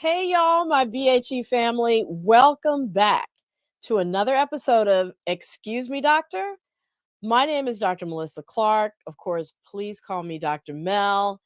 Hey, y'all, my BHE family. Welcome back to another episode of Excuse Me, Doctor. My name is Dr. Melissa Clark. Of course, please call me Dr. Mel.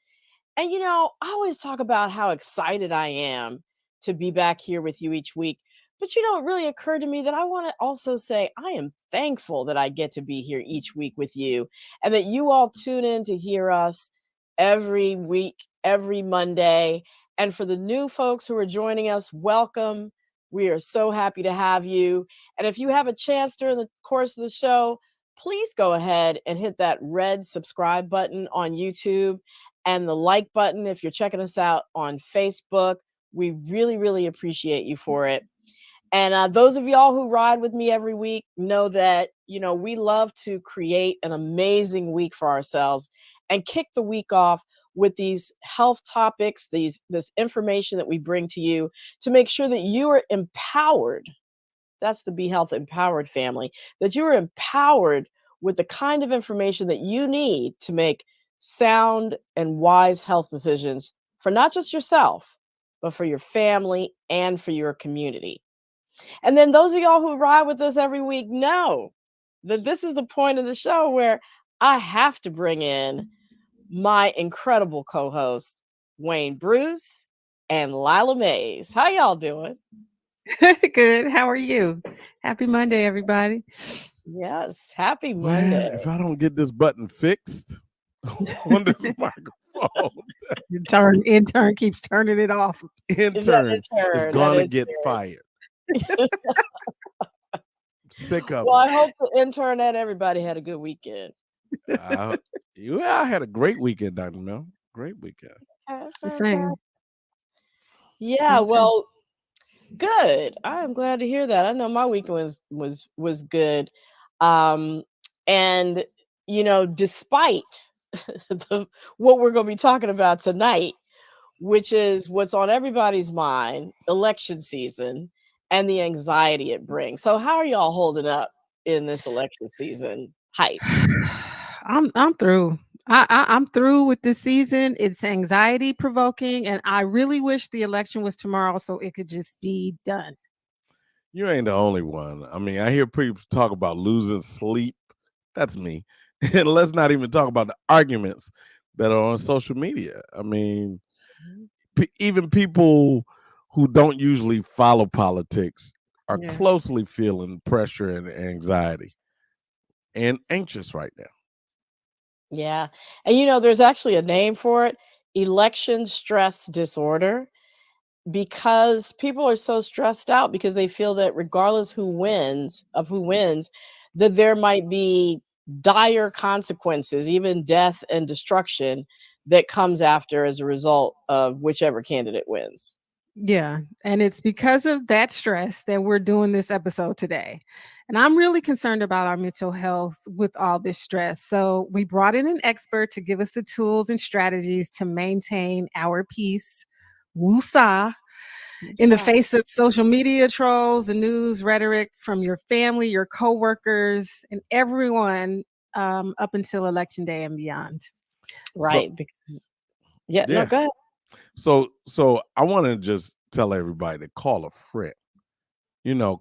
And I always talk about how excited I am to be back here with you each week. But it really occurred to me that I want to also say I am thankful that I get to be here each week with you and that you all tune in to hear us every week, every Monday. And for the new folks who are joining us, welcome. We are so happy to have you. And if you have a chance during the course of the show, please go ahead and hit that red subscribe button on YouTube and the like button if you're checking us out on Facebook. We really, really appreciate you for it. And those of y'all who ride with me every week know that, we love to create an amazing week for ourselves and kick the week off with these health topics, this information that we bring to you to make sure that you are empowered. That's the Be Health Empowered family, that you are empowered with the kind of information that you need to make sound and wise health decisions for not just yourself, but for your family and for your community. And then those of y'all who ride with us every week know that this is the point of the show where I have to bring in my incredible co-host, Wayne Bruce and Lila Mays. How y'all doing? Good. How are you? Happy Monday, everybody. Yes, happy Well, Monday. if I don't get this button fixed on this microphone, Intern keeps turning it off. intern is That gonna intern. get fired. Sick of Well, I it. hope the intern and everybody had a good weekend. I had a great weekend, Dr. Mel. Great weekend. The same. Yeah, Same. well, good. I am glad to hear that. I know my weekend was good. Um, and despite what we're going to be talking about tonight, which is what's on everybody's mind, election season and the anxiety it brings. So how are y'all holding up in this election season hype? I'm through. I'm through with this season. It's anxiety provoking, and I really wish the election was tomorrow so it could just be done. You ain't the only one. I mean, I hear people talk about losing sleep. That's me. And let's not even talk about the arguments that are on social media. I mean, even people who don't usually follow politics are Yeah. closely feeling pressure and anxiety and anxious right now. Yeah. And there's actually a name for it, election stress disorder, because people are so stressed out because they feel that regardless who wins, that there might be dire consequences, even death and destruction that comes after as a result of whichever candidate wins. Yeah. And it's because of that stress that we're doing this episode today. And I'm really concerned about our mental health with all this stress. So we brought in an expert to give us the tools and strategies to maintain our peace. Woosah. In the face of social media trolls and news rhetoric from your family, your coworkers, and everyone up until election day and beyond. So Right. Because no, yeah. go ahead. So I want to just tell everybody to call a friend.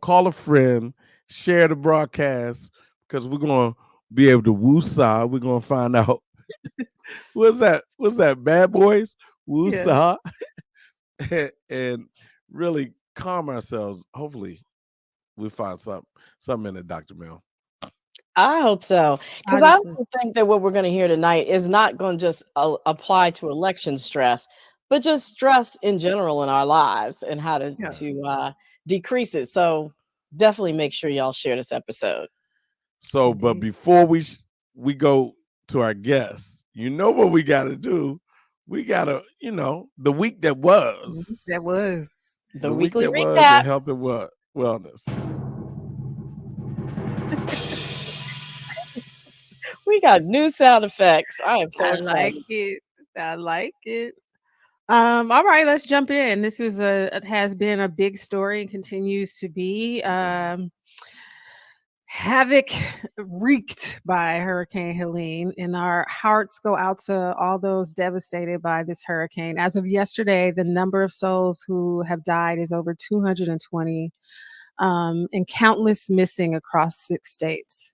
Call a friend, share the broadcast because we're gonna be able to woosah. We're gonna find out what's that? What's that? Bad boys woosah, and really calm ourselves. Hopefully, we find something in it, Dr. Mel. I hope so. I Because do I too. also think that what we're going to hear tonight is not going to just apply to election stress, but just stress in general in our lives and how to, Yeah. to decrease it. So definitely make sure y'all share this episode. So, but Indeed. before we go to our guests, you know what we got to do? We got to, the week that That was, was. The the week weekly that was recap. in health and wellness. We got new sound effects. I am so I like excited. it. I like it. All right, let's jump in. This is it has been a big story and continues to be. havoc wreaked by Hurricane Helene, and our hearts go out to all those devastated by this hurricane. As of yesterday, the number of souls who have died is over 220, and countless missing across 6 states.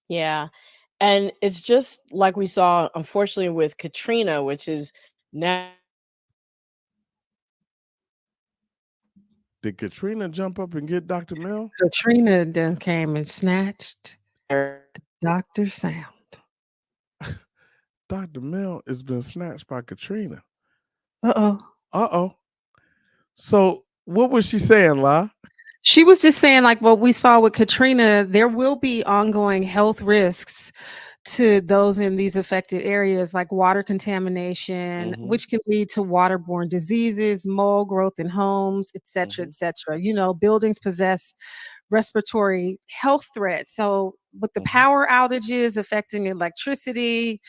Yeah. And it's just like we saw, unfortunately, with Katrina, which is now Did Katrina jump up and get Dr. Mel? Katrina done came and snatched Dr. Sound. Dr. Mel has been snatched by Katrina. Uh-oh. Uh-oh. So what was she saying, La? She was just saying, like what we saw with Katrina, there will be ongoing health risks to those in these affected areas, like water contamination, Mm-hmm. which can lead to waterborne diseases, mold growth in homes, et cetera, Mm-hmm. et cetera. Buildings possess respiratory health threats. So, with the Mm-hmm. power outages affecting electricity,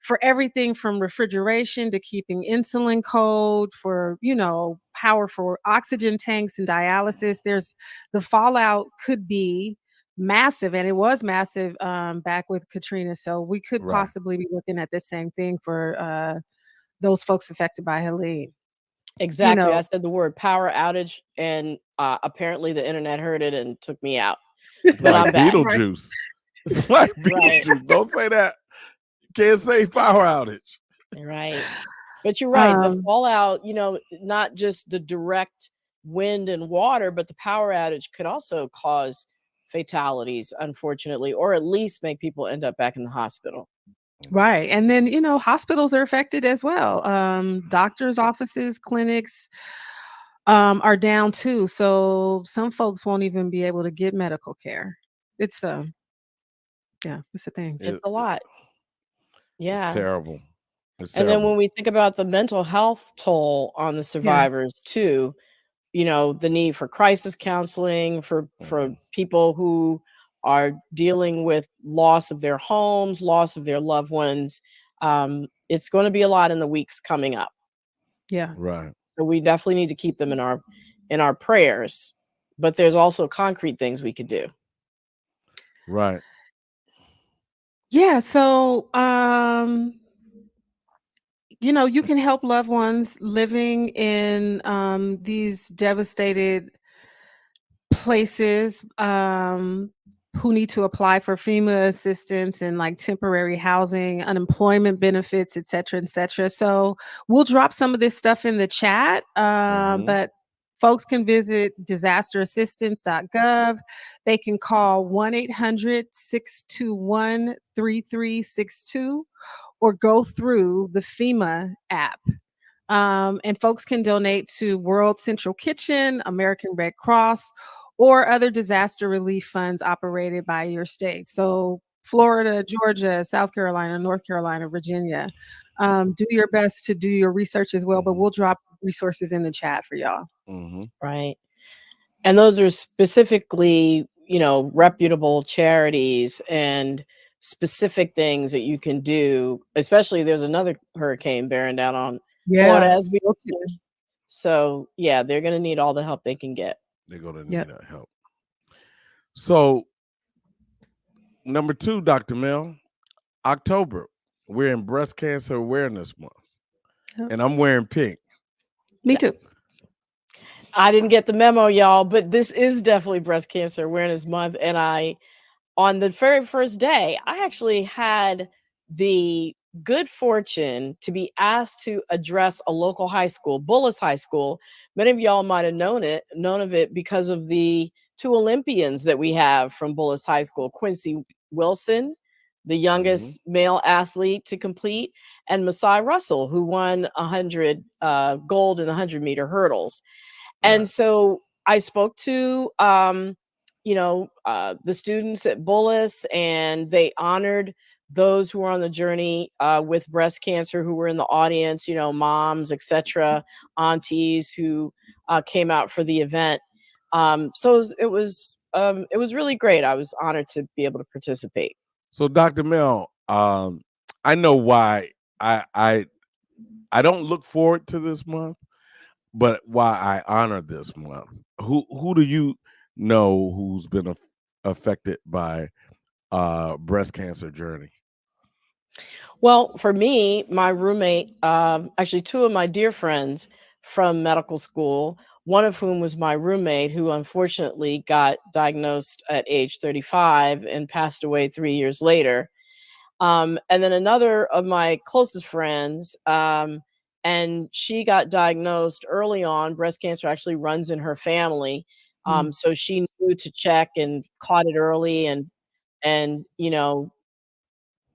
for everything from refrigeration to keeping insulin cold, for power for oxygen tanks and dialysis, there's the fallout could be massive, and it was massive back with Katrina, so we could Right. possibly be looking at the same thing for those folks affected by Helene. you exactly. I know said the word power outage, and apparently the internet heard it and took me out. It's But like I'm back. right. Beetlejuice. It's like Right. Beetlejuice. Don't say that. Can't say power outage. Right. But you're right. The um fallout, not just the direct wind and water, but the power outage could also cause fatalities, unfortunately, or at least make people end up back in the hospital. right, and then hospitals are affected as well. Doctors offices, clinics are down too, so some folks won't even be able to get medical care. It's Yeah, it's a thing. It's It, a lot. it's Yeah. terrible. It's And then terrible. when we think about the mental health toll on the Yeah. survivors too, the need for crisis counseling for Mm-hmm. people who are dealing with loss of their homes, loss of their loved ones. It's going to be a lot in the weeks coming up. Yeah. Right. So we definitely need to keep them in our prayers. But there's also concrete things we could do. Right. Yeah, so you can help loved ones living in these devastated places, who need to apply for FEMA assistance and like temporary housing, unemployment benefits, et cetera, et cetera. So we'll drop some of this stuff in the chat, Mm-hmm. but folks can visit disasterassistance.gov. They can call 1-800-621-3362 or go through the FEMA app. And folks can donate to World Central Kitchen, American Red Cross, or other disaster relief funds operated by your state. So, Florida, Georgia, South Carolina, North Carolina, Virginia. Do your best to do your research as well, but Mm-hmm. we'll drop resources in the chat for y'all. Mm-hmm. Right. And those are specifically, reputable charities and specific things that you can do, especially there's another hurricane bearing down on Florida Yeah. as we speak. So, yeah, they're going to need all the help they can get. They're gonna Yep. need that help. So number 2, Dr. Mel, October. We're in Breast Cancer Awareness Month. Yep. And I'm wearing pink. Me too. I didn't get the memo, y'all, but this is definitely Breast Cancer Awareness Month. And on the very first day, I actually had the good fortune to be asked to address a local high school, Bullis High School. Many of y'all might have known of it because of the two Olympians that we have from Bullis High School, Quincy Wilson, the Mm-hmm. youngest male athlete to complete, and Masai Russell, who won 100 gold in the 100-meter hurdles. And Right. so I spoke to the students at Bullis, and they honored those who were on the journey with breast cancer, who were in the audience, moms, etc., aunties who came out for the event. So it was really great. I was honored to be able to participate. So Dr. Mel, I know why I don't look forward to this month, but why I honor this month. Who do you know who's been affected by breast cancer journey? Well, for me, my roommate, actually, two of my dear friends from medical school, one of whom was my roommate, who unfortunately got diagnosed at age 35 and passed away 3 years later. And then another of my closest friends, and she got diagnosed early on. Breast cancer actually runs in her family. Mm. So she knew to check and caught it early, and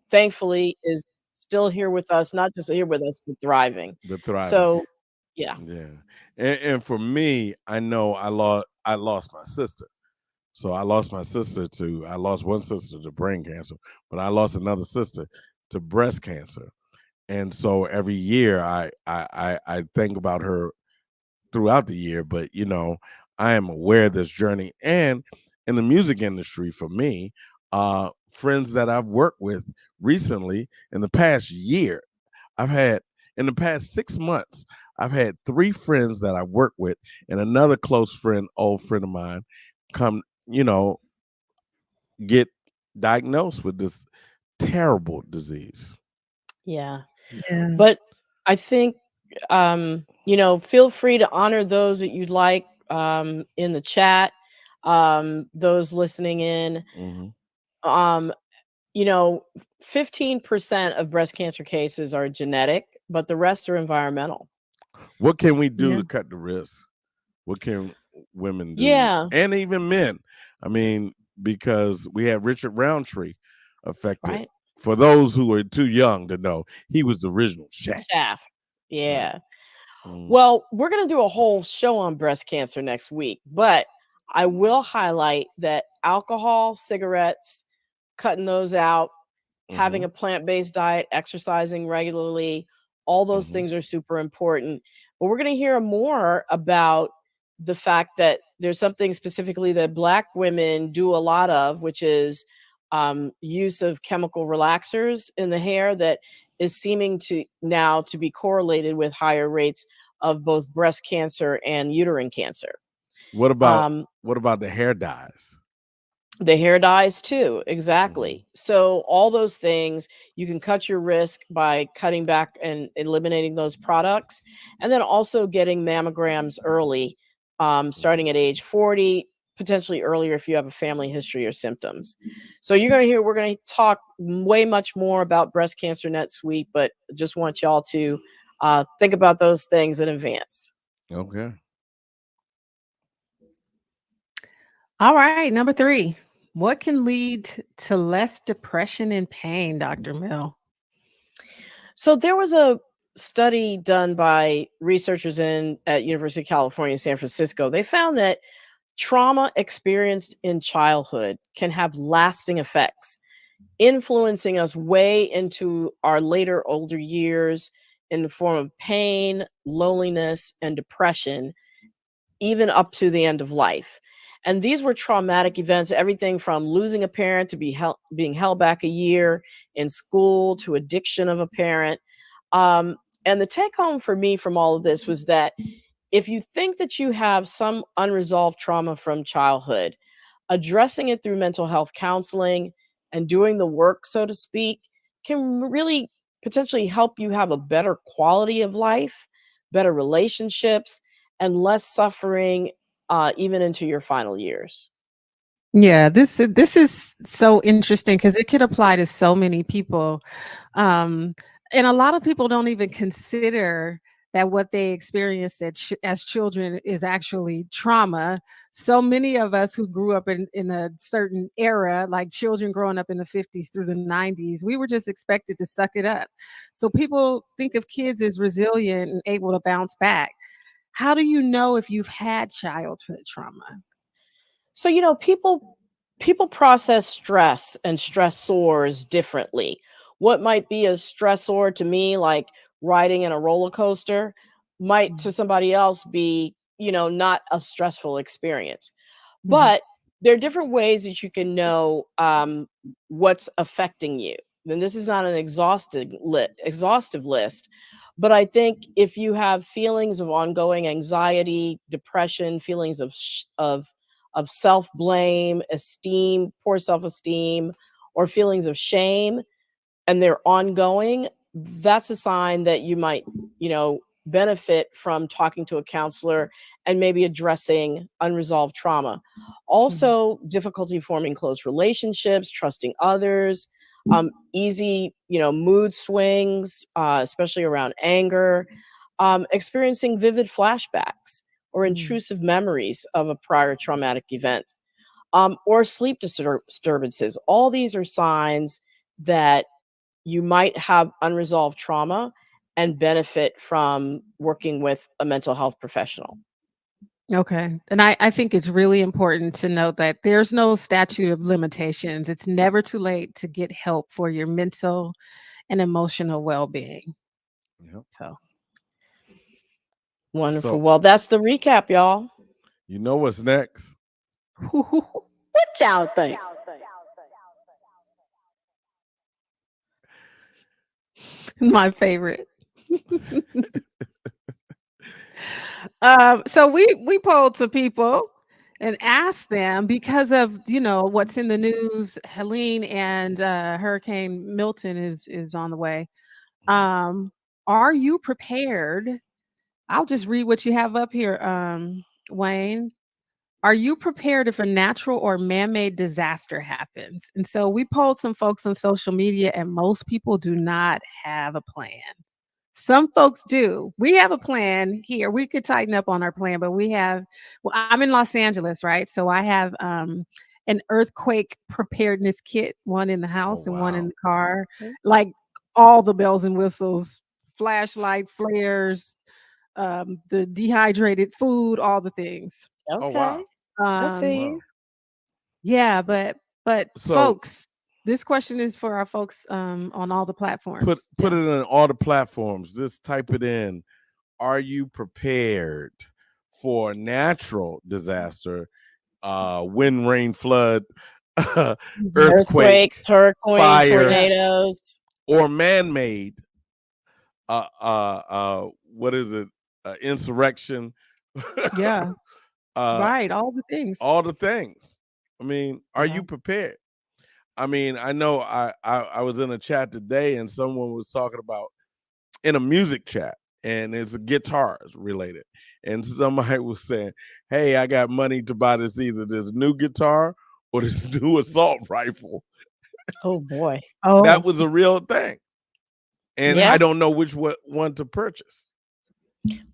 thankfully is still here with us, not just here with us, but thriving. The thriving. So, yeah. Yeah. And for me, I know I lost my sister. So I lost one sister to brain cancer, but I lost another sister to breast cancer. And so every year I think about her throughout the year, but I am aware of this journey. And in the music industry, for me, friends that I've worked with recently in the past year, I've had in the past 6 months, I've had three friends that I work with and another close friend, old friend of mine, come, get diagnosed with this terrible disease. Yeah. Yeah. But I think, feel free to honor those that you'd like in the chat, those listening in. Hmm. Um, you know, 15% of breast cancer cases are genetic, but the rest are environmental. What can we do Yeah. to cut the risk? What can women do, Yeah, and even men? I mean, because we had Richard Roundtree affected. right. For those who are too young to know, he was the original Shaq. Shaft. Right. Yeah. Mm, Well, we're going to do a whole show on breast cancer next week, but I will highlight that alcohol, cigarettes, cutting those out, having mhm, a plant-based diet, exercising regularly, all those mhm. things are super important. But we're going to hear more about the fact that there's something specifically that Black women do a lot of, which is use of chemical relaxers in the hair that is seeming to now to be correlated with higher rates of both breast cancer and uterine cancer. What about Um, what about the hair dyes? the hair dyes too, Mhm, exactly. So all those things, you can cut your risk by cutting back and eliminating those products, and then also getting mammograms early, mhm. starting at age 40, potentially earlier if you have a family history or symptoms. So we're gonna talk way much more about breast cancer next week, but just want y'all to think about those things in advance. Okay. All right. Number three. What can lead to less depression and pain, Dr. Mill? So there was a study done by researchers in at University of California, San Francisco. They found that trauma experienced in childhood can have lasting effects, influencing us way into our later older years in the form of pain, loneliness, and depression, even up to the end of life. And these were traumatic events, everything from losing a parent to being held back a year in school to addiction of a parent. And the take home for me from all of this was that if you think that you have some unresolved trauma from childhood, addressing it through mental health counseling and doing the work, so to speak, can really potentially help you have a better quality of life, better relationships, and less suffering even into your final years. Yeah, this is so interesting because it could apply to so many people. Um, and a lot of people don't even consider that what they experienced as children is actually trauma. So many of us who grew up in a certain era, like children growing up in the 50s through the 90s, we were just expected to suck it up. So people think of kids as resilient and able to bounce back. How do you know if you've had childhood trauma? So, people process stress and stressors differently. What might be a stressor to me, like riding in a roller coaster, might to somebody else be, not a stressful experience. Mhm. But there are different ways that you can know what's affecting you. And this is not an exhaustive list, but I think if you have feelings of ongoing anxiety, depression, feelings of of self blame, esteem, poor self esteem, or feelings of shame, and they're ongoing, that's a sign that you might, you know, benefit from talking to a counselor and maybe addressing unresolved trauma. Mhm. Also, difficulty forming close relationships, trusting others, easy, you know, mood swings, especially around anger, experiencing vivid flashbacks or Mm. intrusive memories of a prior traumatic event, or sleep disturbances. All these are signs that you might have unresolved trauma and benefit from working with a mental health professional. Okay. And I think it's really important to note that there's no statute of limitations. It's never too late to get help for your mental and emotional well being. Yep. So, Wonderful. So Well, that's the recap, y'all. you know what's next? What y'all think? my favorite. So we polled some people and asked them because of what's in the news. Helene and Hurricane Milton is on the way. Um, are you prepared? I'll just read what you have up here, Wayne. Are you prepared if a natural or man-made disaster happens? And so we polled some folks on social media, and most people do not have a plan. Some folks do. We have a plan here. We could tighten up on our plan, but well, I'm in Los Angeles, right? So I have an earthquake preparedness kit, one in the Oh house and one in wow. the car, like all the bells and whistles, flashlight, flares, the dehydrated food, all the things. Oh Okay. wow. I Um, see you. Wow. yeah, but So folks, this question is for our folks on all the put platforms. put Yeah. it in all the platforms. Just type it in. Are you prepared for natural disaster, wind, rain, flood, Mhm. Earthquake, earthquake, hurricane, fire, Yeah. tornadoes. or man-made? What is it? Insurrection. Yeah. uh, Right, all the things. all the things. I mean, are Yeah. you prepared? I mean, I know I was in a chat today and someone was talking about in a music chat and it's guitars related. And somebody was saying, hey, I got money to buy either this new guitar or this new assault rifle. Oh boy. That Oh, was a real thing. And I Yeah. don't know which one to purchase.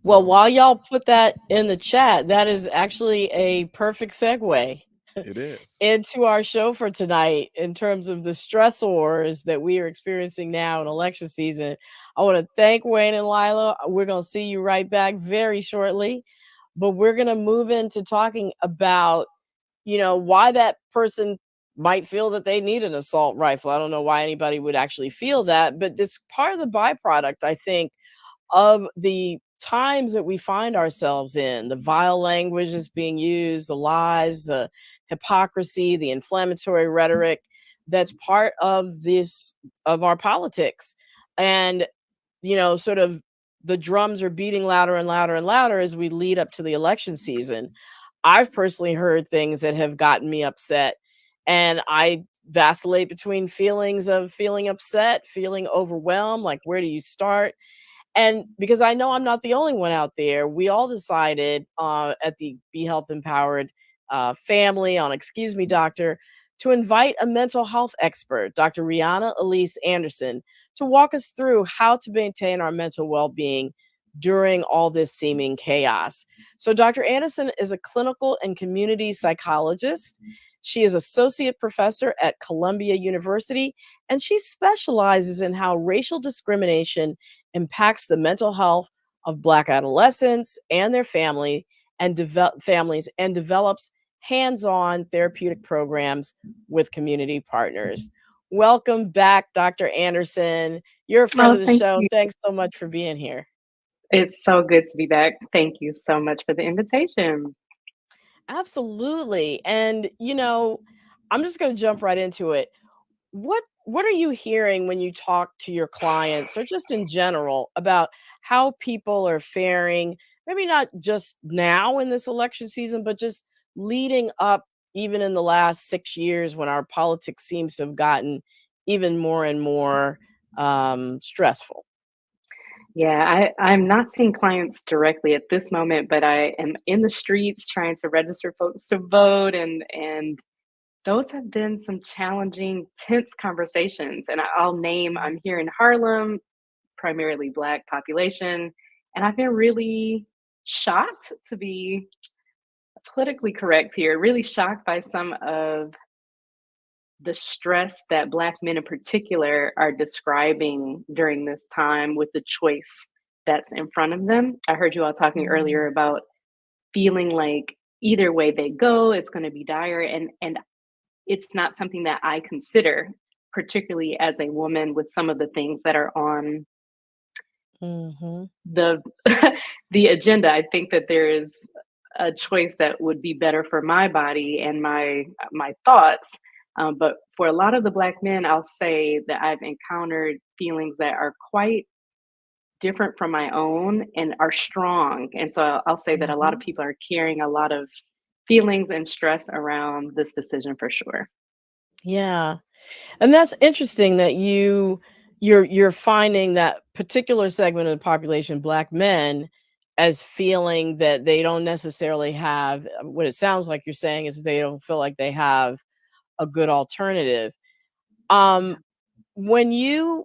Well, So while y'all put that in the chat, that is actually a perfect segue it is. into our show for tonight in terms of the stressors that we are experiencing now in election season. I want to thank Wayne and Lila. We're going to see you right back very shortly, but we're going to move into talking about, you know, why that person might feel that they need an assault rifle. I don't know why anybody would actually feel that, but it's part of the byproduct, I think, of the times that we find ourselves in, the vile language is being used, the lies, the hypocrisy, the inflammatory rhetoric that's part of this, of our politics. And, you know, sort of the drums are beating louder and louder and louder as we lead up to the election season. I've personally heard things that have gotten me upset, and I vacillate between feelings of feeling upset, feeling overwhelmed, like where do you start? And because I know I'm not the only one out there, we all decided at the Be Health Empowered family on Excuse Me Doctor to invite a mental health expert, Dr. Riana Elyse Anderson, to walk us through how to maintain our mental well being during all this seeming chaos. So, Dr. Anderson is a clinical and community psychologist. She is associate professor at Columbia University, and she specializes in how racial discrimination impacts the mental health of Black adolescents and their families and develops hands-on therapeutic programs with community partners. Welcome back, Dr. Anderson. You're a friend Oh, of the thank show. you. Thanks so much for being here. It's so good to be back. Thank you so much for the invitation. Absolutely. And you know, I'm just going to jump right into it. What are you hearing when you talk to your clients or just in general about how people are faring, maybe not just now in this election season, but just leading up, even in the last 6 years when our politics seems to have gotten even more and more stressful? Yeah, I'm not seeing clients directly at this moment, but I am in the streets trying to register folks to vote, and those have been some challenging, tense conversations. And I'll name, I'm here in Harlem, primarily Black population, and I've been really shocked, to be politically correct here, really shocked by some of the stress that Black men in particular are describing during this time with the choice that's in front of them. I heard you all talking earlier about feeling like either way they go, it's going to be dire, and it's not something that I consider, particularly as a woman, with some of the things that are on Hmm. the the agenda. I think that there is a choice that would be better for my body and my thoughts. But for a lot of the Black men, I'll say that I've encountered feelings that are quite different from my own and are strong. And so I'll say that a lot of Hmm. people are carrying a lot of feelings and stress around this decision for sure. Yeah. And that's interesting that you're finding that particular segment of the population, Black men, as feeling that they don't necessarily have what it sounds like you're saying is they don't feel like they have a good alternative. Yeah. Um, when you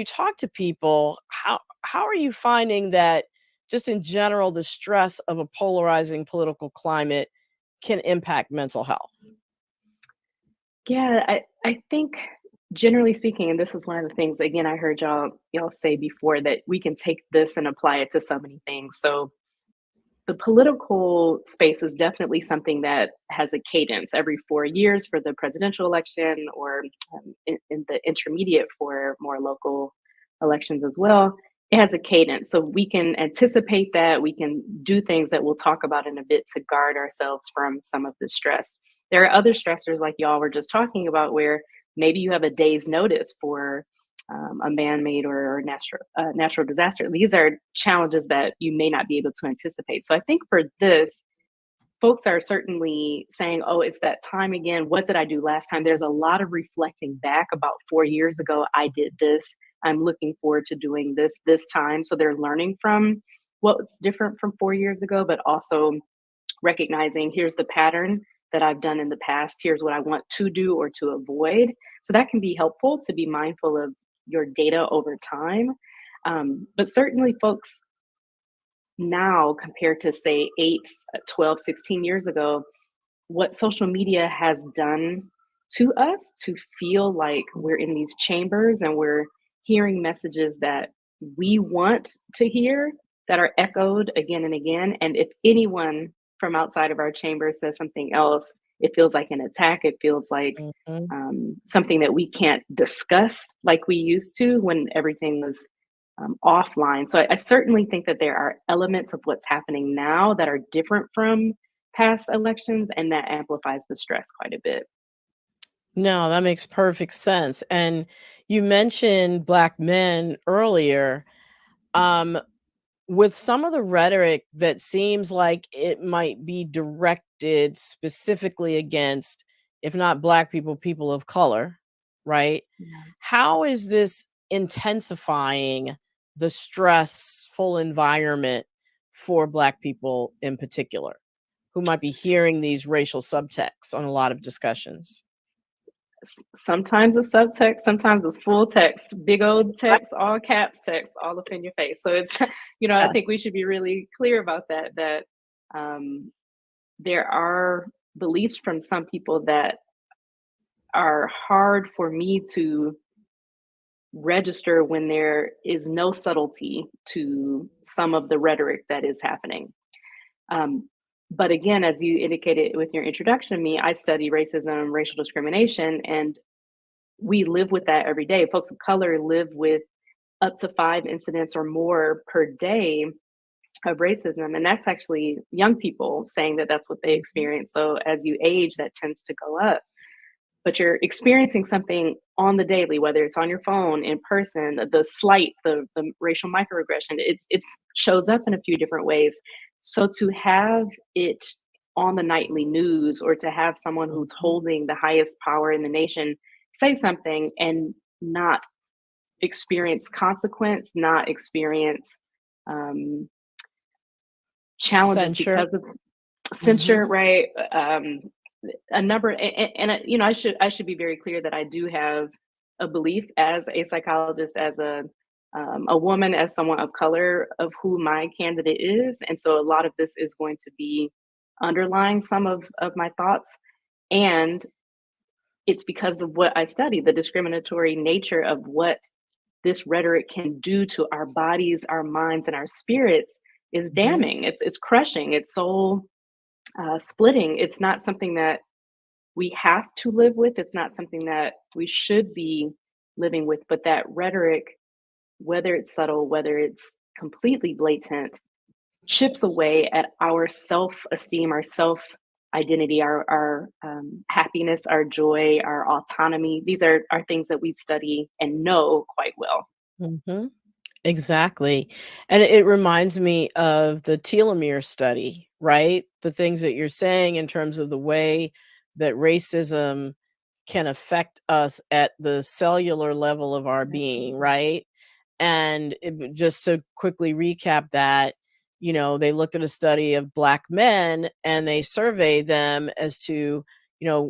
talk to people, how are you finding that just in general the stress of a polarizing political climate can impact mental health? Yeah, I think generally speaking, and this is one of the things again I heard y'all say before, that we can take this and apply it to so many things. So the political space is definitely something that has a cadence every 4 years for the presidential election, or in the intermediate for more local elections as well. It has a cadence. So we can anticipate that. We can do things that we'll talk about in a bit to guard ourselves from some of the stress. There are other stressors, like y'all were just talking about, where maybe you have a day's notice for a man-made or natural disaster. These are challenges that you may not be able to anticipate. So I think for this, folks are certainly saying, "Oh, it's that time again. What did I do last time?" There's a lot of reflecting back about 4 years ago. I did this. I'm looking forward to doing this time. So they're learning from what's different from 4 years ago, but also recognizing, here's the pattern that I've done in the past. Here's what I want to do or to avoid. So that can be helpful to be mindful of your data over time. But certainly, folks now, compared to say 8, 12, 16 years ago, what social media has done to us to feel like we're in these chambers and we're hearing messages that we want to hear, that are echoed again and again. And if anyone from outside of our chamber says something else, it feels like an attack. It feels like Mhm. something that we can't discuss like we used to when everything was offline. So I certainly think that there are elements of what's happening now that are different from past elections, and that amplifies the stress quite a bit. No, that makes perfect sense. And you mentioned Black men earlier. Um, with some of the rhetoric that seems like it might be directed specifically against, if not Black people, people of color, right? Yeah. How is this intensifying the stressful environment for Black people in particular, who might be hearing these racial subtexts on a lot of discussions? Sometimes it's subtext, sometimes it's full text, big old text, all caps text, all up in your face. So it's, I think we Yes. should be really clear about that, um, there are beliefs from some people that are hard for me to register when there is no subtlety to some of the rhetoric that is happening. Um, but again, as you indicated with your introduction to me, I study racism, racial discrimination, and we live with that every day. Folks of color live with up to 5 incidents or more per day of racism. And that's actually young people saying that that's what they experience. So as you age, that tends to go up. But you're experiencing something on the daily, whether it's on your phone, in person, the slight, the racial microaggression, it shows up in a few different ways. So to have it on the nightly news, or to have someone who's Mhm. holding the highest power in the nation say something and not experience consequence, not experience um, challenges Censure. because of censure, Mhm. right? A number, you know, I should be very clear that I do have a belief as a psychologist, as a woman, as someone of color, of who my candidate is, and so a lot of this is going to be underlying some of my thoughts, and it's because of what I study, the discriminatory nature of what this rhetoric can do to our bodies, our minds, and our spirits is Mhm. damning. It's crushing. It's soul splitting. It's not something that we have to live with. It's not something that we should be living with. But that rhetoric, whether it's subtle, whether it's completely blatant, chips away at our self-esteem, our self-identity, our happiness, our joy, our autonomy. These are things that we study and know quite well. Mhm. Exactly. And it reminds me of the telomere study, right? The things that you're saying in terms of the way that racism can affect us at the cellular level of our being, Absolutely. right? And just to quickly recap that, they looked at a study of Black men and they surveyed them as to,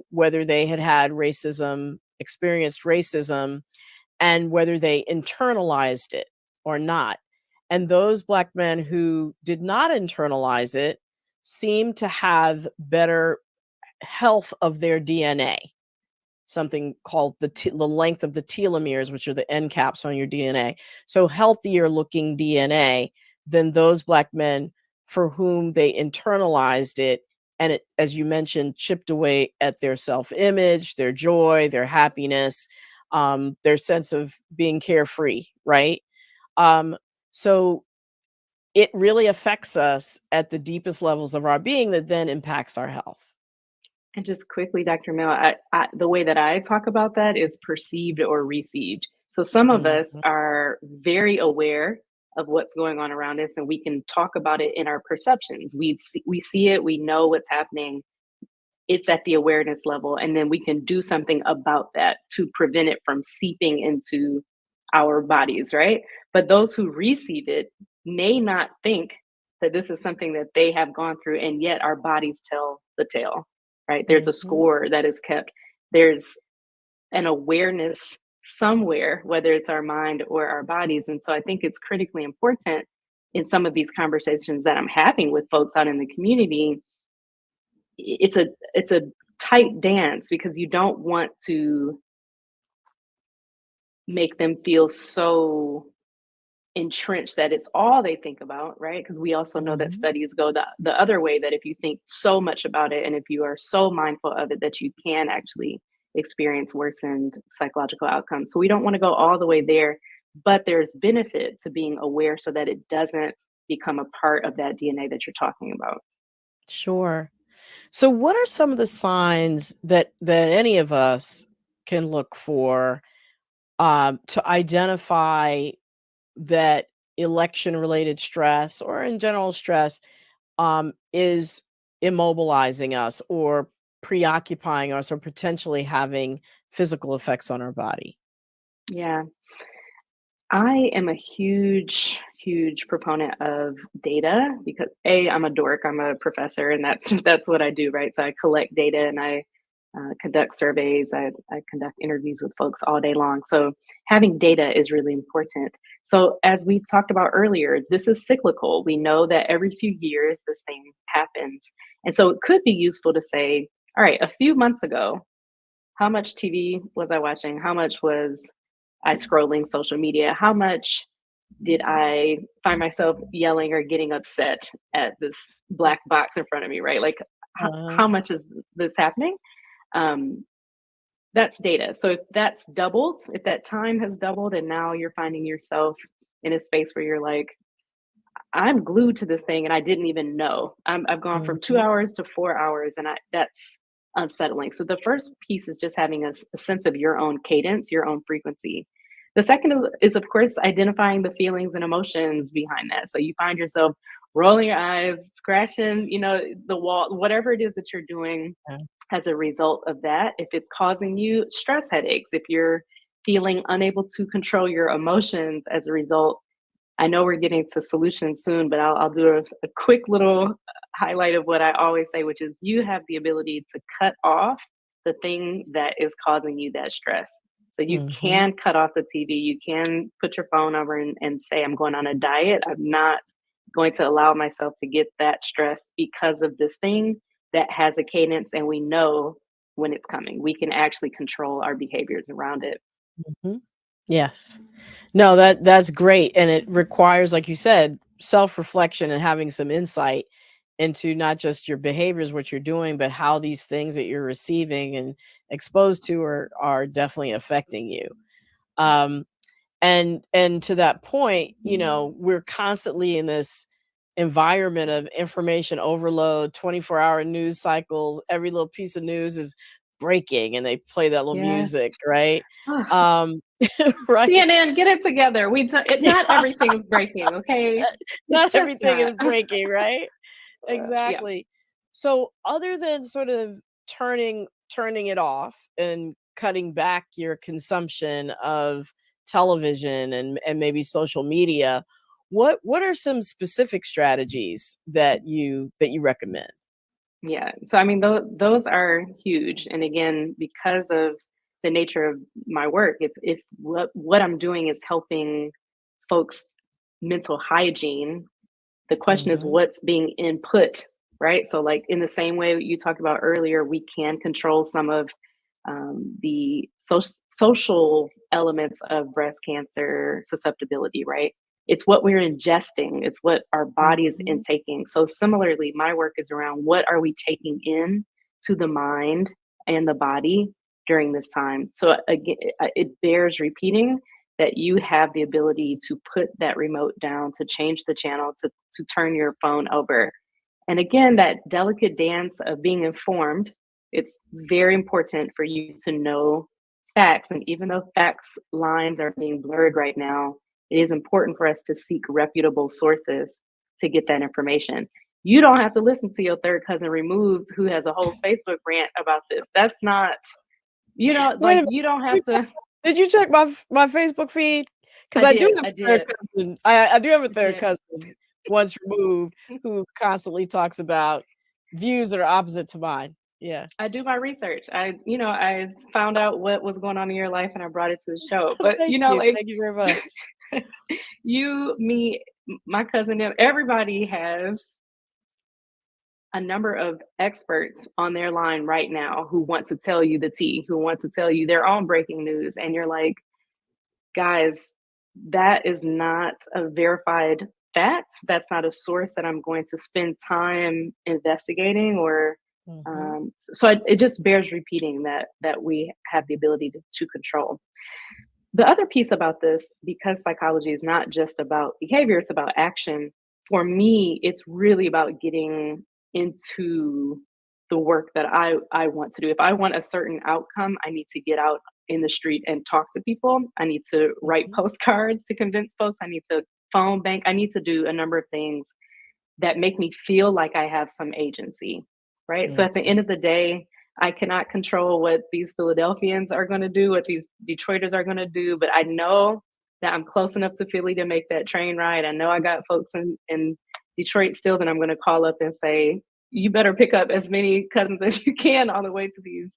whether they had had racism, experienced racism, and whether they internalized it or not. And those Black men who did not internalize it seemed to have better health of their DNA, something called the length of the telomeres, which are the end caps on your DNA. So healthier looking DNA than those Black men for whom they internalized it. And it, as you mentioned, chipped away at their self image, their joy, their happiness, their sense of being carefree, right? Um, so it really affects us at the deepest levels of our being that then impacts our health. And just quickly, Dr. Mel, the way that I talk about that is perceived or received. So some of us Mhm. are very aware of what's going on around us, and we can talk about it in our perceptions. We see it, we know what's happening. It's at the awareness level, and then we can do something about that to prevent it from seeping into our bodies, right? But those who receive it may not think that this is something that they have gone through, and yet our bodies tell the tale, right? There's a Mhm. score that is kept. There's an awareness somewhere, whether it's our mind or our bodies. And so I think it's critically important in some of these conversations that I'm having with folks out in the community. It's a tight dance because you don't want to make them feel so entrenched that it's all they think about, right? Because we also know that Mhm. studies go the other way, that if you think so much about it and if you are so mindful of it, that you can actually experience worsened psychological outcomes. So we don't want to go all the way there, but there's benefit to being aware so that it doesn't become a part of that DNA that you're talking about. Sure. So what are some of the signs that any of us can look for to identify that election related stress or in general stress is immobilizing us or preoccupying us or potentially having physical effects on our body? Yeah. I am a huge, huge proponent of data because I'm a dork, I'm a professor, and that's that's what I do, right? So I collect data and I conduct surveys, I conduct interviews with folks all day long. So having data is really important. So as we talked about earlier, this is cyclical. We know that every few years this thing happens, and so it could be useful to say, all right, a few months ago, how much TV was I watching? How much was I scrolling social media? How much did I find myself yelling or getting upset at this black box in front of me, right? Like, Uh, how much is this happening? Um, that's data. So if that's doubled, if that time has doubled, and now you're finding yourself in a space where you're like, I'm glued to this thing and I didn't even know. I've gone from two mhm, hours to 4 hours, and that's unsettling. So the first piece is just having a sense of your own cadence, your own frequency. The second is, of course, identifying the feelings and emotions behind that. So you find yourself rolling your eyes, scratching, the wall, whatever it is that you're doing Yeah. as a result of that. If it's causing you stress headaches, if you're feeling unable to control your emotions as a result, I know we're getting to solutions soon, but I'll do a quick little highlight of what I always say, which is you have the ability to cut off the thing that is causing you that stress. So you Mhm. can cut off the TV. You can put your phone over and say, I'm going on a diet. I'm not going to allow myself to get that stress because of this thing that has a cadence, and we know when it's coming. We can actually control our behaviors around it. Mhm. Yes. No, that's great, and it requires, like you said, self-reflection and having some insight into not just your behaviors, what you're doing, but how these things that you're receiving and exposed to are definitely affecting you. Um, and to that point, we're constantly in this environment of information overload, 24-hour news cycles. Every little piece of news is breaking, and they play that little Yeah. music, right? Um, right. CNN, get it together. Not Yeah. everything is breaking, okay? It's Not just everything is not. breaking, right? Yeah. Exactly. So other than sort of turning it off and cutting back your consumption of television and maybe social media, what are some specific strategies that you recommend? Yeah. So, I mean, those are huge. And again, because of the nature of my work, if what I'm doing is helping folks' mental hygiene, the question is Mhm. what's being input, right? So, like in the same way you talked about earlier, we can control some of the social elements of breast cancer susceptibility, right? It's what we're ingesting, it's what our body is Mhm. intaking. So, similarly, my work is around what are we taking in to the mind and the body during this time. So, again, it bears repeating that you have the ability to put that remote down, to change the channel, to turn your phone over. And again, that delicate dance of being informed, it's very important for you to know facts. And even though facts lines are being blurred right now, it is important for us to seek reputable sources to get that information. You don't have to listen to your third cousin removed who has a whole Facebook rant about this. That's not, Wait a minute. you don't Did have you check to. did you check my Facebook feed? Because I I do did. have I a third did. cousin. I do have a I third did. cousin, once removed, who constantly talks about views that are opposite to mine. Yeah. I do my research. I found out what was going on in your life and I brought it to the show. But Thank you. Thank you very much. you, me, my cousin, everybody has a number of experts on their line right now who want to tell you the tea, who want to tell you their own breaking news. And you're like, guys, that is not a verified fact. That's not a source that I'm going to spend time investigating or Mhm. it just bears repeating that we have the ability to control. The other piece about this, because psychology is not just about behavior, it's about action. For me, it's really about getting into the work that I want to do. If I want a certain outcome, I need to get out in the street and talk to people. I need to write Mhm. postcards to convince folks. I need to phone bank. I need to do a number of things that make me feel like I have some agency, right? So Mhm. at the end of the day, I cannot control what these Philadelphians are going to do, what these Detroiters are going to do, but I know that I'm close enough to Philly to make that train ride. I know I got folks in Detroit still that I'm going to call up and say, you better pick up as many cousins as you can on the way to these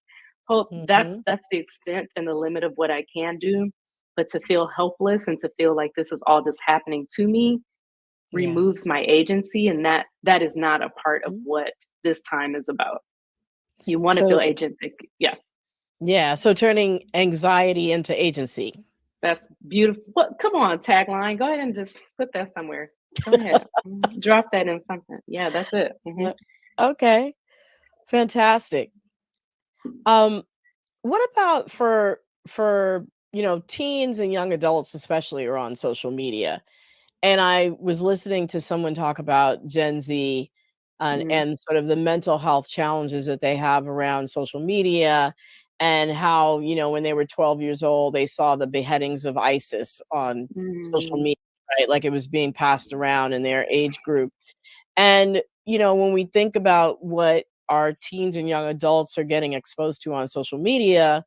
polls. That's Mhm. the extent and the limit of what I can do. But to feel helpless and to feel like this is all just happening to me Yeah. removes my agency, and that is not a part of Mhm. what this time is about. You want to feel So agentic. Yeah, yeah, so turning anxiety into agency. that's beautiful. What? Come on, tagline. Go ahead and just put that somewhere. Go ahead. Drop that in something. Yeah, that's it. Yeah. Okay. Fantastic. Um, what about for teens and young adults especially are on social media? And I was listening to someone talk about Gen Z Mhm. and sort of the mental health challenges that they have around social media and how, when they were 12 years old, they saw the beheadings of ISIS on social Mm. media. right? Like it was being passed around in their age group. And, when we think about what our teens and young adults are getting exposed to on social media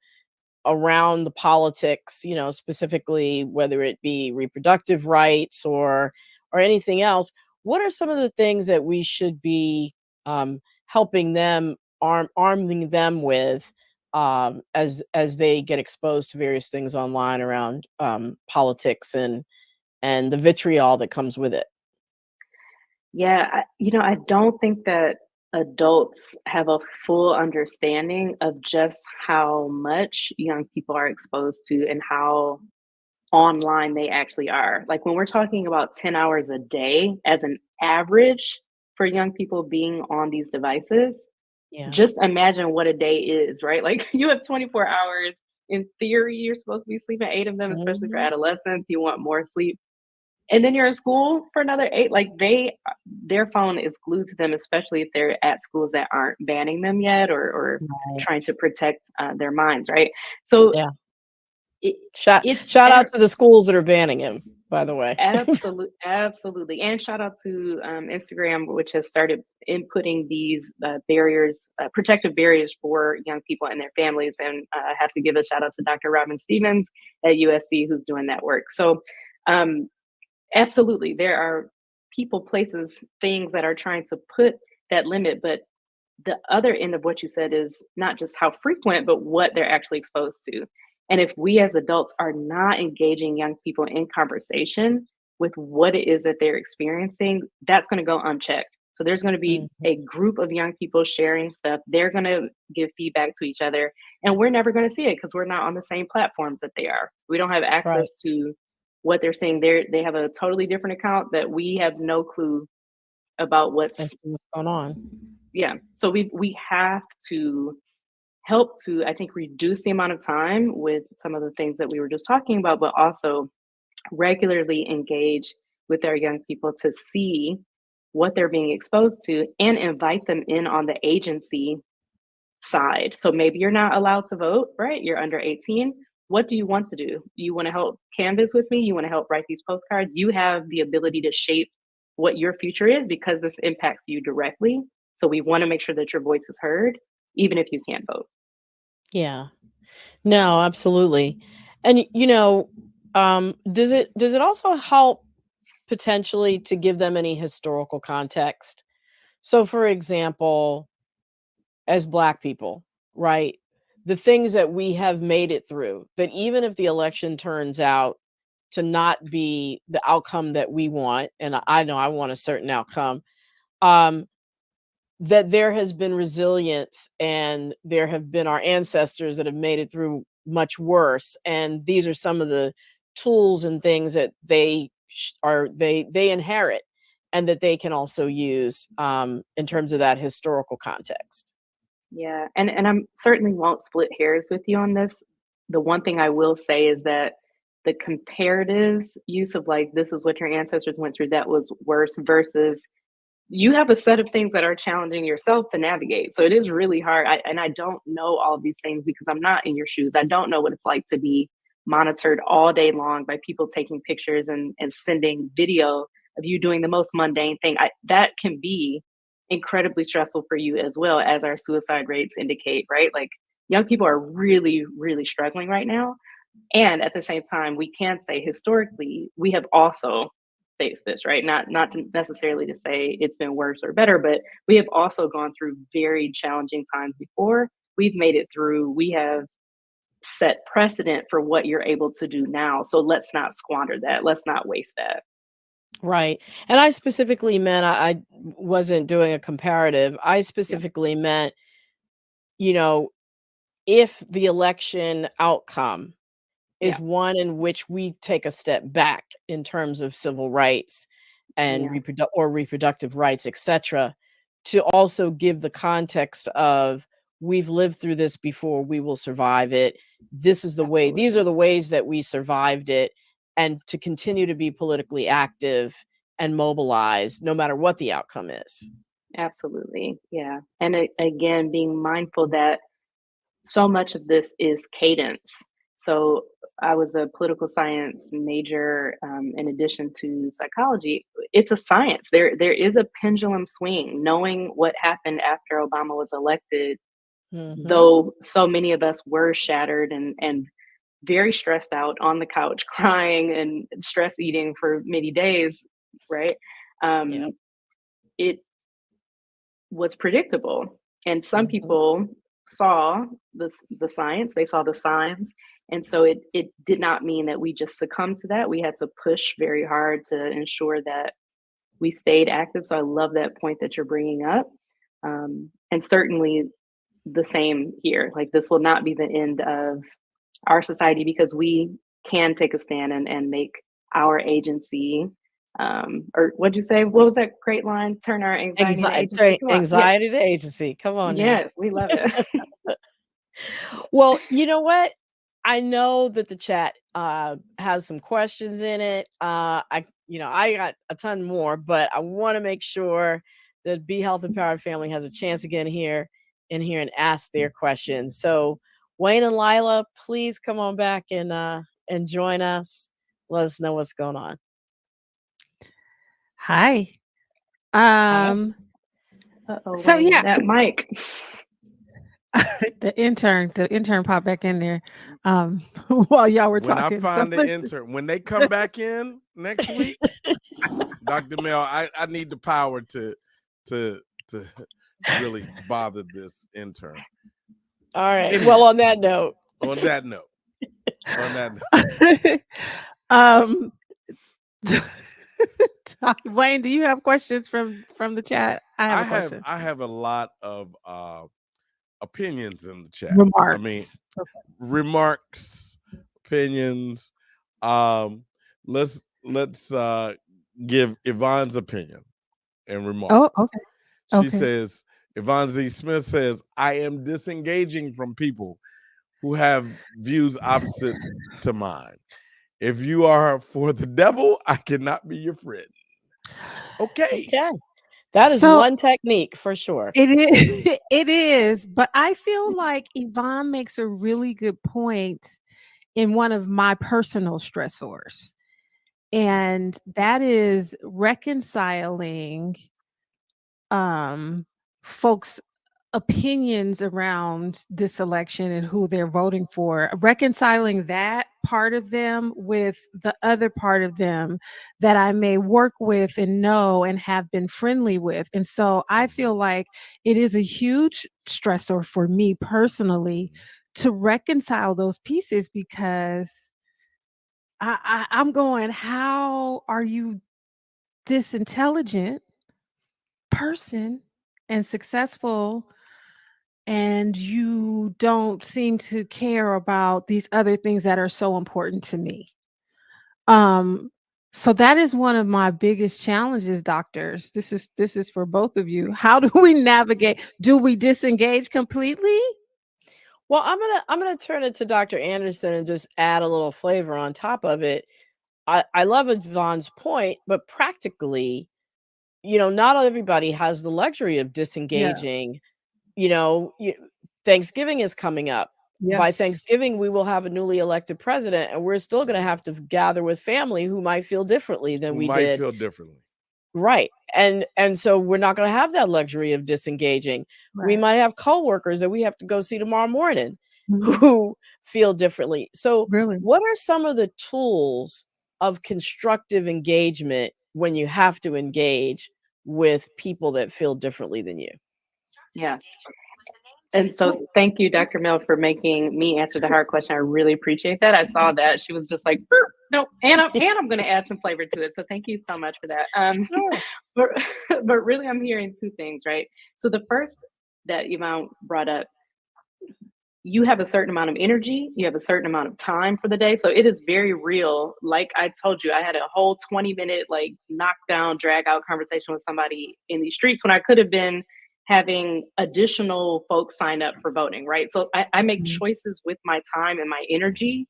around the politics, specifically whether it be reproductive rights or anything else, what are some of the things that we should be helping them arming them with as they get exposed to various things online around politics and the vitriol that comes with it? Yeah, I don't think that adults have a full understanding of just how much young people are exposed to and how online they actually are. Like when we're talking about 10 hours a day as an average for young people being on these devices, Yeah. just imagine what a day is, right? Like you have 24 hours. In theory, you're supposed to be sleeping 8 of them, especially for Mhm. adolescents. You want more sleep. And then you're in school for another 8. Like their phone is glued to them, especially if they're at schools that aren't banning them yet or trying to Right. protect their minds, right? So Yeah. it, Shout it's shout out to the schools that are banning him, by the way. absolutely, and shout out to Instagram, which has started inputting these barriers, protective barriers for young people and their families. And I have to give a shout out to Dr. Robin Stevens at USC, who's doing that work. So, um, absolutely, there are people, places, things that are trying to put that limit, but the other end of what you said is not just how frequent, but what they're actually exposed to. And if we as adults are not engaging young people in conversation with what it is that they're experiencing, that's going to go unchecked. So there's going to be Mhm. a group of young people sharing stuff. They're going to give feedback to each other, and we're never going to see it because we're not on the same platforms that they are. We don't have Right. access to what they're seeing. They have a totally different account that we have no clue about As what's. to what's going on. Yeah, so we have to help to, I think, reduce the amount of time with some of the things that we were just talking about, but also regularly engage with our young people to see what they're being exposed to and invite them in on the agency side. So maybe you're not allowed to vote, right? You're under 18. What do you want to do? You want to help canvas with me? You want to help write these postcards? You have the ability to shape what your future is because this impacts you directly. So we want to make sure that your voice is heard, even if you can't vote. Yeah. No, absolutely. And does it also help potentially to give them any historical context? So for example, as Black people, right? The things that we have made it through, that even if the election turns out to not be the outcome that we want, and I know I want a certain outcome, um, that there has been resilience and there have been our ancestors that have made it through much worse. And these are some of the tools and things that they inherit and that they can also use in terms of that historical context. Yeah, and I'm certainly won't split hairs with you on this. The one thing I will say is that the comparative use of like this is what your ancestors went through that was worse versus you have a set of things that are challenging yourself to navigate. So it is really hard. And I don't know all of these things because I'm not in your shoes. I don't know what it's like to be monitored all day long by people taking pictures and sending video of you doing the most mundane thing. That can be incredibly stressful for you as well, as our suicide rates indicate, right? Like young people are really, really struggling right now. And at the same time, we can say historically, we have also faced this, right? Not to necessarily to say it's been worse or better, but we have also gone through very challenging times before. We've made it through. We have set precedent for what you're able to do now. So let's not squander that. Let's not waste that. Right. And I specifically meant I wasn't doing a comparative. I Yeah, specifically meant, you know, if the election outcome yeah, is one in which we take a step back in terms of civil rights and yeah, reproductive rights, etc., to also give the context of we've lived through this before, we will survive it. These are absolutely. the ways that we survived it, and to continue to be politically active and mobilized no matter what the outcome is. Absolutely. Yeah. And again, being mindful that so much of this is cadence. So I was a political science major in addition to psychology. It's a science. There is a pendulum swing. Knowing what happened after Obama was elected, Mm-hmm. though so many of us were shattered and very stressed out on the couch, crying and stress eating for many days, right? Yep. It was predictable. And some Mm-hmm. people saw the science, they saw the signs. And so it did not mean that we just succumbed to that. We had to push very hard to ensure that we stayed active. So I love that point that you're bringing up. And certainly the same here. Like, this will not be the end of our society because we can take a stand and make our agency. Or what'd you say? What was that great line? Turn our anxiety into agency. Come on. Yeah. Anxiety to agency. Come on now. Yes, we love it. Well, you know what? I know that the chat has some questions in it. I got a ton more, but I want to make sure that Be Health Empowered Family has a chance to get in here and ask their questions. So Wayne and Lila, please come on back and join us. Let us know what's going on. Hi. Hi. So Wayne, yeah, that mic. the intern popped back in there while y'all were When I talking. find the intern, when they come back in next week, Dr. Mel, I need the power to really bother this intern. All right. Anyway, Well, on that note. on that note. Wayne, do you have questions from the chat? I have a question. I have a lot of opinions in the chat. Remarks. I mean, remarks, opinions. Let's give Yvonne's opinion and remark. Oh, okay. She says, Yvonne Z. Smith says, I am disengaging from people who have views opposite to mine. If you are for the devil, I cannot be your friend. Okay. That is one technique for sure. It is. It is. But I feel like Yvonne makes a really good point in one of my personal stressors. And that is reconciling folks' opinions around this election and who they're voting for, reconciling that part of them with the other part of them that I may work with and know and have been friendly with. And so I feel like it is a huge stressor for me personally to reconcile those pieces, because I'm going, how are you this intelligent person and successful, and you don't seem to care about these other things that are so important to me? So that is one of my biggest challenges, doctors. This is for both of you. How do we navigate? Do we disengage completely? Well, I'm gonna turn it to Dr. Anderson and just add a little flavor on top of it. I love Yvonne's point, but practically, not everybody has the luxury of disengaging. Thanksgiving is coming up. By Thanksgiving, we will have a newly elected president, and we're still going to have to gather with family who might feel differently than we might did. feel differently. Right. And so we're not going to have that luxury of disengaging. We might have coworkers that we have to go see tomorrow morning who feel differently. So what are some of the tools of constructive engagement when you have to engage with people that feel differently than you? Yeah. And so thank you, Dr. Mel, for making me answer the hard question. I really appreciate that. I saw that. She was just like, no, and I'm going to add some flavor to it. So thank you so much for that. But really, I'm hearing two things, right? So the first that Yvonne brought up, you have a certain amount of energy, you have a certain amount of time for the day. So it is very real. Like I told you, I had a whole 20-minute, like, knockdown, drag out conversation with somebody in these streets when I could have been having additional folks sign up for voting, right? So I make choices with my time and my energy.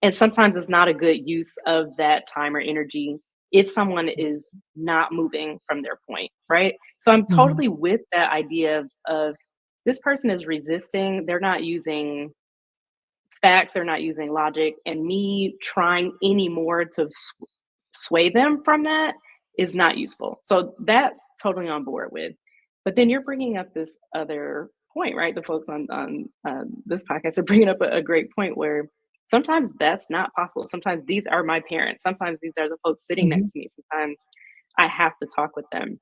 And sometimes it's not a good use of that time or energy if someone is not moving from their point, right? So I'm totally with that idea of this person is resisting. They're not using facts, they're not using logic, and me trying any more to sway them from that is not useful. So that totally on board with. But then you're bringing up this other point, right? The folks on this podcast are bringing up a great point where sometimes that's not possible. Sometimes these are my parents. Sometimes these are the folks sitting Mhm. next to me. Sometimes I have to talk with them.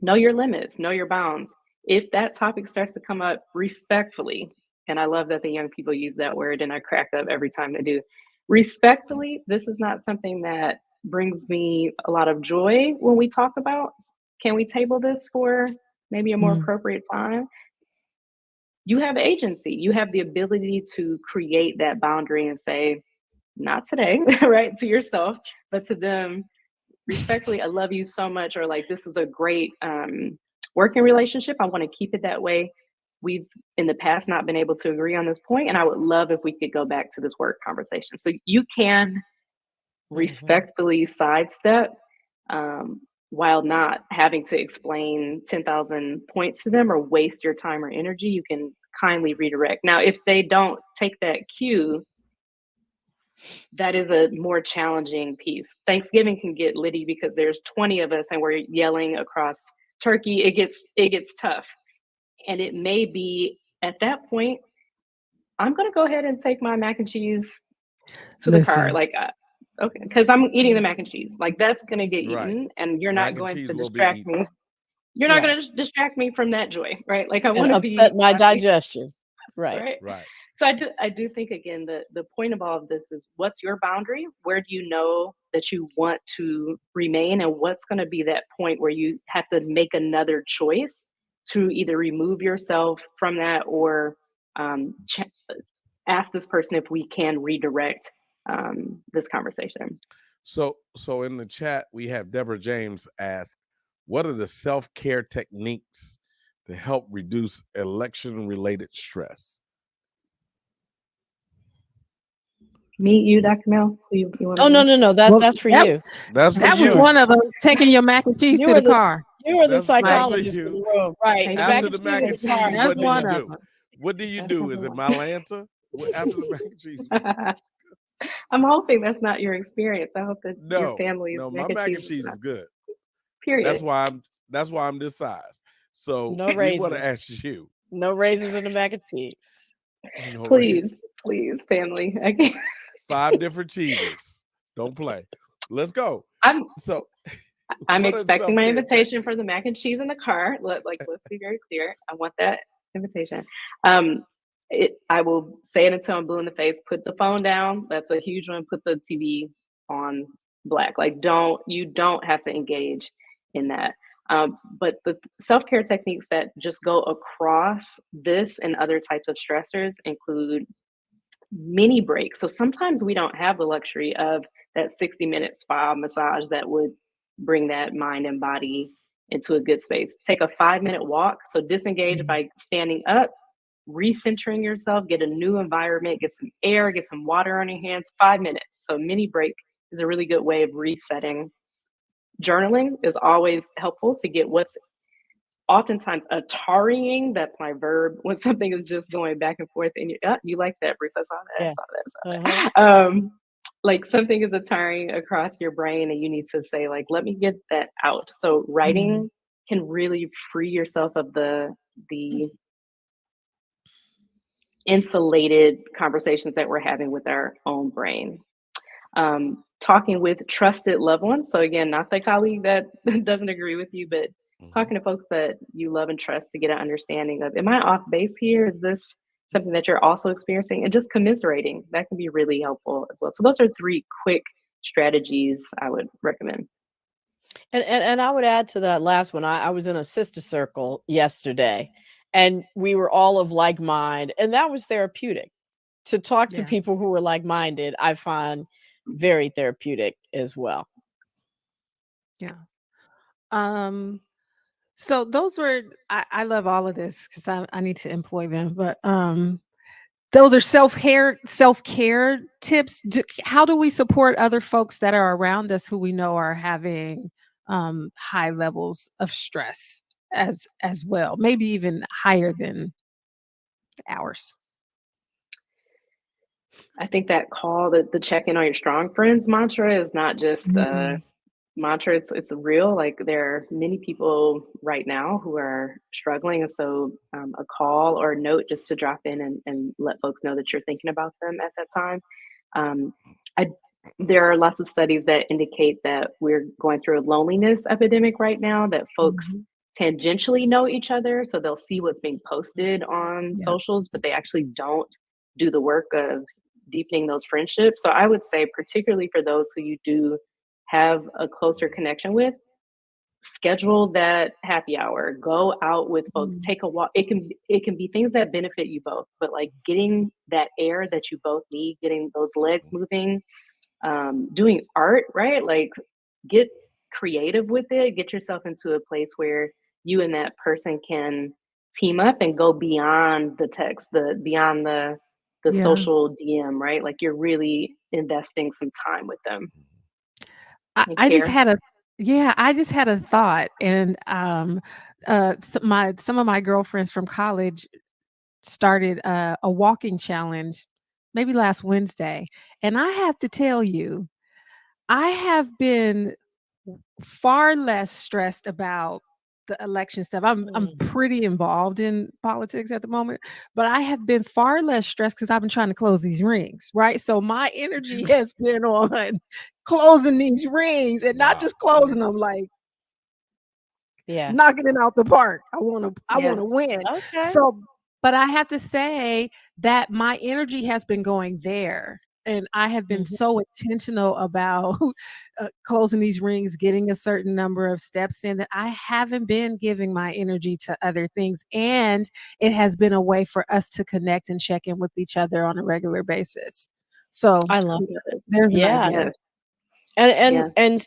Know your limits, know your bounds. If that topic starts to come up respectfully, and I love that the young people use that word, and I crack up every time they do. Respectfully, this is not something that brings me a lot of joy when we talk about. Can we table this for maybe a more Mm. appropriate time? You have agency. You have the ability to create that boundary and say, not today, right? To yourself, but to them, respectfully, I love you so much, or like, this is a great working relationship. I want to keep it that way. We've in the past not been able to agree on this point, and I would love if we could go back to this work conversation. So you can respectfully sidestep while not having to explain 10,000 points to them or waste your time or energy. You can kindly redirect. Now, if they don't take that cue, that is a more challenging piece. Thanksgiving can get litty because there's 20 of us and we're yelling across turkey. It gets tough. And it may be at that point, I'm going to go ahead and take my mac and cheese to the car. Listen, Like, okay, because I'm eating the mac and cheese. Like, that's going to get Right. eaten, and you're Mac not and going cheese to will be distract eaten. me. You're not Right. going to distract me from that joy, right? Like, I And want to upset be my happy. digestion. Right. Right. Right. So I do think, again, the point of all of this is, what's your boundary? Where do you know that you want to remain, and what's going to be that point where you have to make another choice to either remove yourself from that, or ch- ask this person if we can redirect this conversation. So in the chat we have Deborah James ask, what are the self-care techniques to help reduce election-related stress? Meet you, Dr. Mel. Who you want Oh, to no. well, That's for that, you. That's for that was you. one of them, taking your mac and cheese You to were the the car. you were the That's for psychologist in you. the room. Right. Take The it. mac After and the cheese mac in and the car. cheese, That's what do one you of do? them. What do you That's do? number Is it one. Mylanta? After the mac and cheese? I'm hoping that's not your experience. I hope that your No, family's my mac and mac cheese and is cheese not. is good. Period. That's why I'm this size. So No we want to raisins. ask you. No raisins in the mac and cheese. No Please, raisins. please, family. I can't. 5 different cheeses. Don't play. Let's go. I'm So I'm what are expecting my self-care invitation for the techniques? mac and cheese in the car. Let's be very clear. I want that invitation. Um, I will say it until I'm blue in the face. Put the phone down. That's a huge one. Put the TV on black. Like, you don't have to engage in that. But the self-care techniques that just go across this and other types of stressors include mini breaks. So sometimes we don't have the luxury of that 60-minute spa massage that would bring that mind and body into a good space. Take a 5-minute walk. So disengage by standing up, recentering yourself, get a new environment, get some air, get some water on your hands. 5 minutes. So mini break is a really good way of resetting. Journaling is always helpful to get what's oftentimes a tarrying. That's my verb when something is just going back and forth. And you like that, Bruce? I saw that. Yeah. I saw that. Like, something is a tarrying across your brain, and you need to say, like, let me get that out. So writing can really free yourself of the insulated conversations that we're having with our own brain. Talking with trusted loved ones. So again, not the colleague that doesn't agree with you, but talking to folks that you love and trust to get an understanding of, am I off base here? Is this something that you're also experiencing? And just commiserating, that can be really helpful as well. So those are 3 quick strategies I would recommend. And I would add to that last one. I was in a sister circle yesterday, and we were all of like mind, and that was therapeutic. To talk to Yeah. people who were like minded, I find very therapeutic as well. Yeah. So those were, I love all of this because I need to employ them, but those are self-care tips. How do we support other folks that are around us who we know are having high levels of stress as well, maybe even higher than ours? I think that call, the check in on your strong friends mantra is not just a Mm, mantra, it's real. Like there are many people right now who are struggling. And so a call or a note just to drop in and let folks know that you're thinking about them at that time. Um, I, there are lots of studies that indicate that we're going through a loneliness epidemic right now, that folks mhm. tangentially know each other. So they'll see what's being posted on Yeah. socials, but they actually don't do the work of deepening those friendships. So I would say, particularly for those who you do have a closer connection with, schedule that happy hour, go out with folks, Mm, take a walk. It can be things that benefit you both, but like getting that air that you both need, getting those legs moving, doing art, right? Like get creative with it, get yourself into a place where you and that person can team up and go beyond the text, the beyond the yeah. social DM, right? Like you're really investing some time with them and I just care. had a yeah, I just had a thought, and some of my girlfriends from college started a walking challenge maybe last Wednesday, and I have to tell you, I have been far less stressed about the election stuff. I'm Mm. pretty involved in politics at the moment, but I have been far less stressed because I've been trying to close these rings, right? So my energy has been on closing these rings and not Wow. just closing them, like Yeah. knocking it out the park. I Yes. wanna win. Okay. So, but I have to say that my energy has been going there, and I have been Mhm. so intentional about closing these rings, getting a certain number of steps in, that I haven't been giving my energy to other things, and it has been a way for us to connect and check in with each other on a regular basis. So, I love it. Yes. there's an Yeah. idea. Yes. And Yes.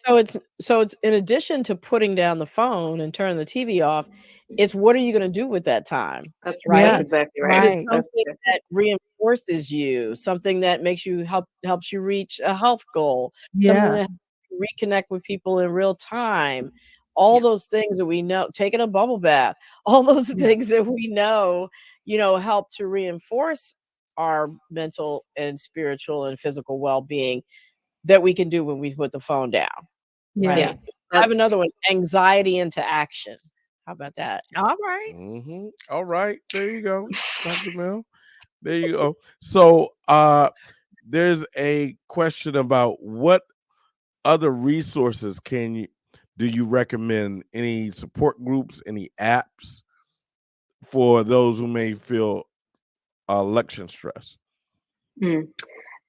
so it's in addition to putting down the phone and turning the TV off, it's what are you gonna do with that time, That's right? Yes, exactly Is right. it right. That's something exactly that reinforces you, something that makes you helps you reach a health goal, something Yeah, that helps you reconnect with people in real time, all yeah. those things that we know, taking a bubble bath, all those yeah, things that we know, help to reinforce our mental and spiritual and physical well-being that we can do when we put the phone down, yeah. Yeah. right? I have That's another one, anxiety into action. How about that? All right. All right, there you go, Dr. Mel. There you go. So, there's a question about what other resources do you recommend? Any support groups, any apps for those who may feel election stress? mm.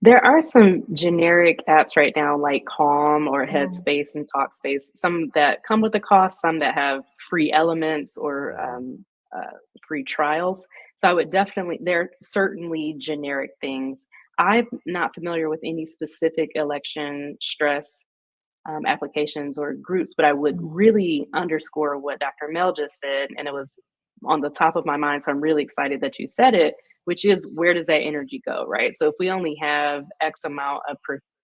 There are some generic apps right now like Calm or Oh, Headspace and Talkspace, some that come with a cost, some that have free elements or free trials. So I would definitely, they're certainly generic things. I'm not familiar with any specific election stress applications or groups, but I would mm, really underscore what Dr. Mel just said, and it was on the top of my mind. So I'm really excited that you said it, which is where does that energy go, right? So if we only have X amount of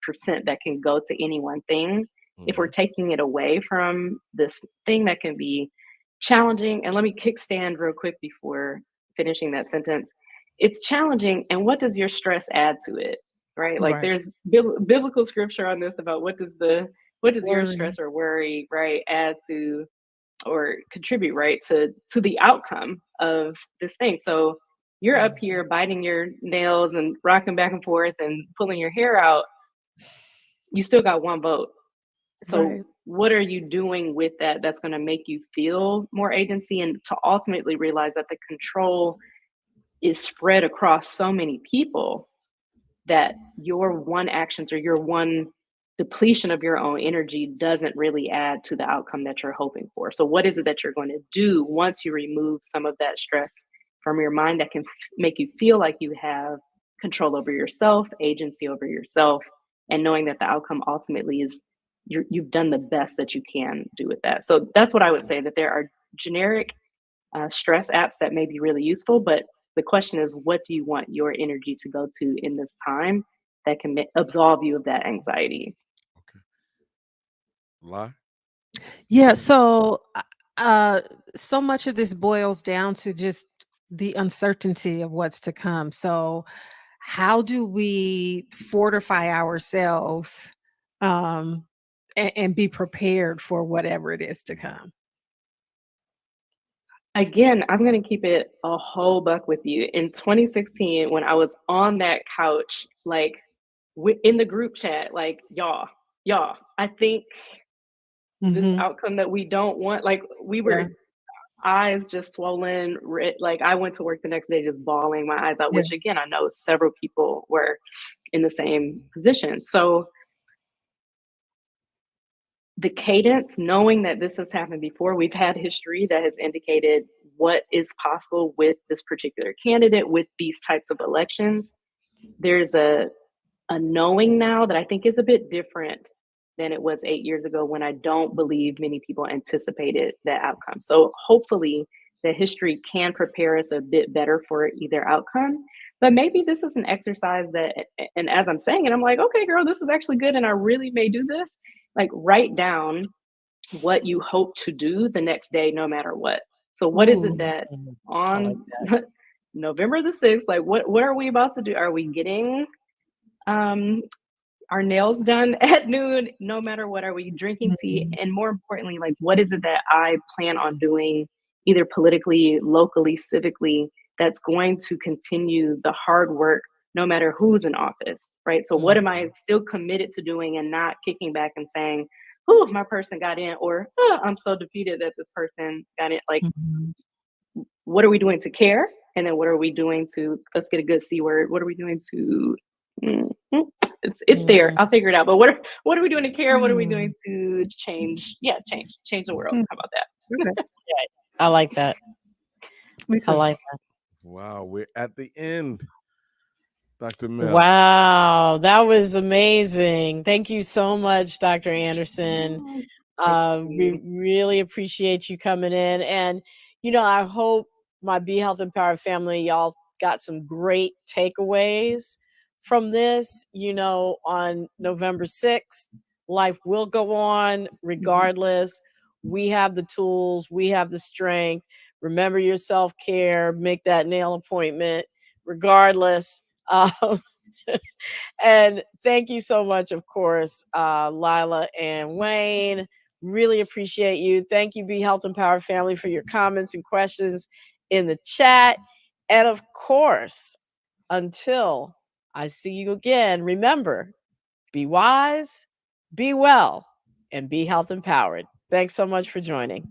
percent that can go to any one thing, if we're Mhm. taking it away from this thing that can be challenging, and let me kickstand real quick before finishing that sentence. It's challenging, and what does your stress add to it? Right? Like right. there's biblical scripture on this about what does your Worry. stress or worry, right, add to or contribute, right, to the outcome of this thing. So you're up Mhm. here biting your nails and rocking back and forth and pulling your hair out. You still got one vote. So Right. what are you doing with that that's going to make you feel more agency and to ultimately realize that the control is spread across so many people that your one actions or your one depletion of your own energy doesn't really add to the outcome that you're hoping for. So, what is it that you're going to do once you remove some of that stress from your mind that can make you feel like you have control over yourself, agency over yourself, and knowing that the outcome ultimately is you've done the best that you can do with that. So, that's what I would say that there are generic stress apps that may be really useful, but the question is, what do you want your energy to go to in this time that can absolve you of that anxiety? Okay. Lie. Yeah, so uh so much of this boils down to just the uncertainty of what's to come. So how do we fortify ourselves and be prepared for whatever it is to come? Again, I'm going to keep it a whole buck with you. In 2016, when I was on that couch, like in the group chat, like, y'all, I think this Mhm. outcome that we don't want, like, we Yeah, were eyes just swollen, red. Like, I went to work the next day just bawling my eyes out, yeah. which again, I know several people were in the same position. So the cadence, knowing that this has happened before, we've had history that has indicated what is possible with this particular candidate with these types of elections. There's a knowing now that I think is a bit different than it was 8 years ago, when I don't believe many people anticipated that outcome. So hopefully the history can prepare us a bit better for either outcome. But maybe this is an exercise that, and as I'm saying it, I'm like, okay, girl, this is actually good, and I really may do this. Like, write down what you hope to do the next day, no matter what. So what is it Ooh. that I like on that. November the 6th, like, what are we about to do? Are we getting um our nails done at noon? No matter what, are we drinking tea? Mhm. And more importantly, like, what is it that I plan on doing, either politically, locally, civically, that's going to continue the hard work no matter who's in office, right? So what am I Mhm. still committed to doing, and not kicking back and saying, oh, my person got in, or oh, I'm so defeated that this person got in. Like, Mhm. what are we doing to care? And then what are we doing to, let's get a good C word, what are we doing to, mm, mm, it's there, Mhm. I'll figure it out. But what are we doing to care? What are we doing Mm. to change? Yeah, change the world. Mm. How about that? Okay. Yeah, I like that. Me I too. like that. Wow, we're at the end, Dr. Mel. Wow, that was amazing. Thank you so much, Dr. Anderson. Oh, thank We you. really appreciate you coming in. And, I hope my Be Health Empowered family, y'all got some great takeaways from this. On November 6th, life will go on Mhm. regardless. We have the tools, we have the strength. Remember your self care, make that nail appointment regardless. Um, and thank you so much, of course, Lila and Wayne. Really appreciate you. Thank you, Be Health Empowered family, for your comments and questions in the chat. And of course, until I see you again, remember, be wise, be well, and be health empowered. Thanks so much for joining.